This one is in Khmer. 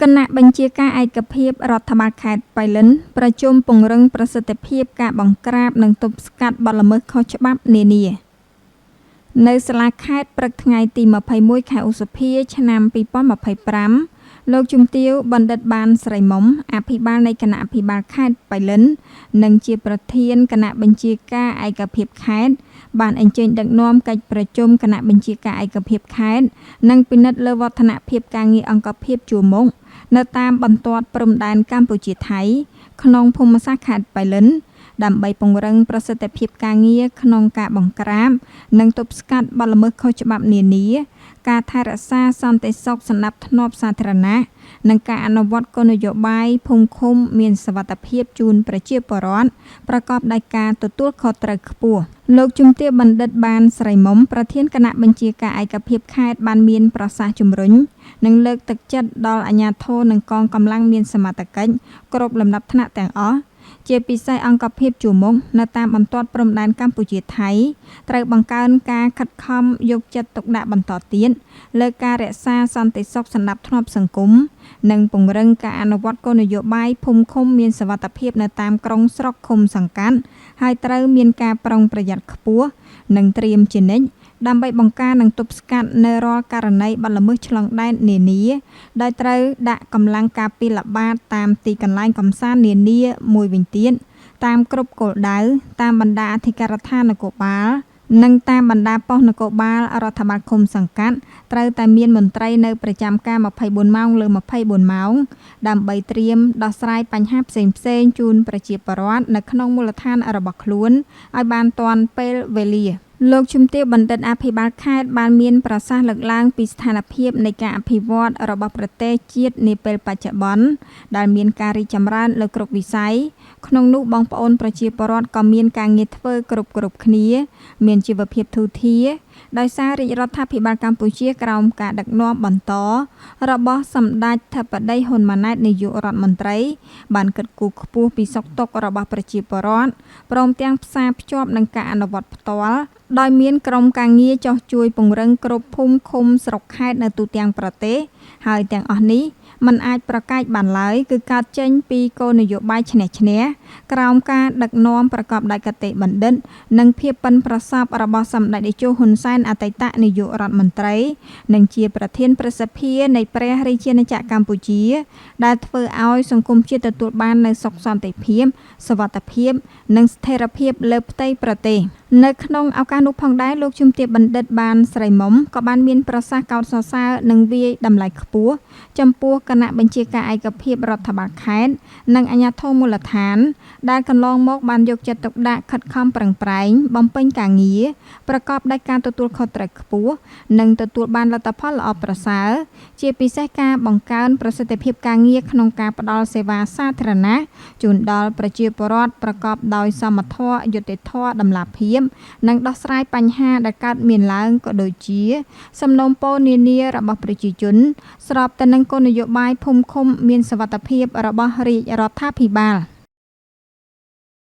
គណៈបញ្ជាការឯកភាពរដ្ឋបាលខេត្តប៉ៃលិនប្រជុំពង្រឹងប្រសិទ្ធភាពការបង្ក្រាបនិងទប់ស្កាត់បទល្មើសខុសច្បាប់នានានៅសាលាខេត្តព្រឹកថ្ងៃទី21ខែឧសភាឆ្នាំ2025លោកជំទាវបណ្ឌិតបានស្រីមុំអភិបាលនៃគណៈអភិបាលខេត្តប៉ៃលិននិងជាប្រធានគណៈបញ្ជាការឯកភាពខេត្តបានអញ្ជើញដឹកនាំកិច្ចប្រជុំគណៈបញ្ជាការឯកភាពខេត្តនិងពិនិត្យលើវឌ្ឍនភាពការងារអង្គភាពជួរមុខនៅតាមបន្ទាត់ព្រំដែនកម្ពុជាថៃក្នុងភូមិសាស្ត្រខេត្តប៉ៃលិនដើម្បីពង្រឹងប្រសិទ្ធភាពការងារក្នុងការបង្ក្រាបនិងទប់ស្កាត់បទល្មើសខុសច្បាប់នានាការថែរក្សាសន្តិសុខសណ្ដាប់ធ្នាប់សាធារណៈនិងការអនុវត្តគោលនយោបាយភូមិឃុំមានសុវត្ថិភាពជូនប្រជាពលរដ្ឋប្រកបដោយការទទួលខុសត្រូវខ្ពស់លោកជំទាវបណ្ឌិតបានស្រីមុំប្រធានគណៈបញ្ជាការឯកភាពខេត្តបានមានប្រសាសន៍ជំរុញនិងលើកទឹកចិត្តដល់អាជ្ញាធរនិងកងកម្លាំងមានសមត្ថកិច្ចគ្រប់លំដាប់ថ្នាក់ទាំងអស់ជាពិសេសអង្គភាពជួរមុខនៅតាមបន្ទាត់ព្រំដែនកម្ពុជាថៃត្រូវបង្កើនការខិតខំយកចិត្តទុកដាក់បន្តទៀតលើការរក្សាសន្តិសុខសណ្ដាប់ធ្នាប់សង្គមនិងពង្រឹងការអនុវត្តគោលនយោបាយភូមិឃុំមានសុវត្ថិភាពនៅតាមក្រុងស្រុកឃុំសង្កាត់ហើយត្រូវមានការប្រុងប្រយ័ត្នខ្ពស់និងត្រៀមជានិច្ចដើម្បីបង្ការនិងទប់ស្កាត់នៅរាល់ករណីបទល្មើសឆ្លងដែននានាដោយត្រូវដាក់កម្លាំងការពារល្បាតតាមទីកន្លែងកម្សាន្តនានាមួយវិញទៀតតាមគ្រប់គោលដៅតាមបណ្ដាអធិការដ្ឋាននគរបាលនិងតាមបណ្ដាប៉ុស្តិ៍នគរបាលរដ្ឋបាលឃុំសង្កាត់ត្រូវតែមានមន្ត្រីនៅប្រចាំការ24ម៉ោងលើ24ម៉ោងដើម្បីត្រៀមដោះស្រាយបញ្ហាផ្សេងៗជូនប្រជាពលរដ្ឋនៅក្នុងមូលដ្ឋានរបស់ខ្លួនឲ្យបានទាន់ពេលវេលាលោកជំទាវបណ្ឌិតអភិបាលខេត្តបានមានប្រសាសន៍លើកឡើងពីស្ថានភាពនៃការអភិវឌ្ឍរបស់ប្រទេសជាតិនាពេលបច្ចុប្បន្នដែលមានការរីកចម្រើនលើគ្រប់វិស័យក្នុងនោះបងប្អូនប្រជាពលរដ្ឋក៏មានការងារធ្វើគ្រប់គ្នាមានជីវភាពធូរធារដោយសាររាជរដ្ឋាភិបាលកម្ពុជាក្រោមការដឹកនាំបន្តរបស់សម្ដេចធិបតីហ៊ុនម៉ាណែតនាយករដ្ឋមន្ត្រីបានគិតគូរខ្ពស់ពីសុខទុក្ខរបស់ប្រជាពលរដ្ឋព្រមទាំងផ្សារភ្ជាប់នឹងការអនុវត្តផ្ទាល់ដោយមានក្រុមការងារចោះជួយពង្រឹងគ្រប់ភូមិឃុំស្រុកខេត្តនៅទូទាំងប្រទេសហើយទាំងអស់នេះมันអាចប្រកែកបានឡើយគឺកើតចេញពីគោលនយោបាយឈ្នះឈ្នះក្រោមការដឹកនាំប្រកបដោយគតិបណ្ឌិតនិងភាពប៉ិនប្រសប់របស់សម្ដេចតេជោហ៊ុនសែនអតីតនាយករដ្ឋមន្ត្រីនិងជាប្រធានប្រសិទ្ធិនៃព្រះរាជាណាចក្រកម្ពុជាដែលធ្វើឲ្យសង្គមជាតិទទួលបាននូវសុខសន្តិភាពសុវត្ថិភាពនិងស្ថិរភាពលើផ្ទៃប្រទេសនៅក្នុងឱកាសនោះផងដែរលោកជំទាវបណ្ឌិតបានស្រីមុំក៏បានមានប្រសាសន៍កោតសរសើរនិងវាយតម្លៃខ្ពស់ចំពោះគណៈបញ្ជាការឯកភាពរដ្ឋបាលខេត្តនិងអាជ្ញាធរមូលដ្ឋានដែលកន្លងមកបានយកចិត្តទុកដាក់ខិតខំប្រឹងប្រែងបំពេញការងារប្រកបដោយការទទួលខុសត្រូវខ្ពស់និងទទួលបានលទ្ធផលល្អប្រសើរជាពិសេសការបង្កើនប្រសិទ្ធភាពការងារក្នុងការផ្តល់សេវាសាធារណៈជូនដល់ប្រជាពលរដ្ឋប្រកបដោយសមធម៌យុត្តិធម៌តម្លាភាពនិងដោះស្រាយបញ្ហាដែលកើតមានឡើងក៏ដូចជាសំណូមពរនានារបស់ប្រជាជនស្របទៅនឹងគោលនយោបាយភូមិឃុំមានសុវត្ថិភាពរបស់រាជរដ្ឋាភិបាល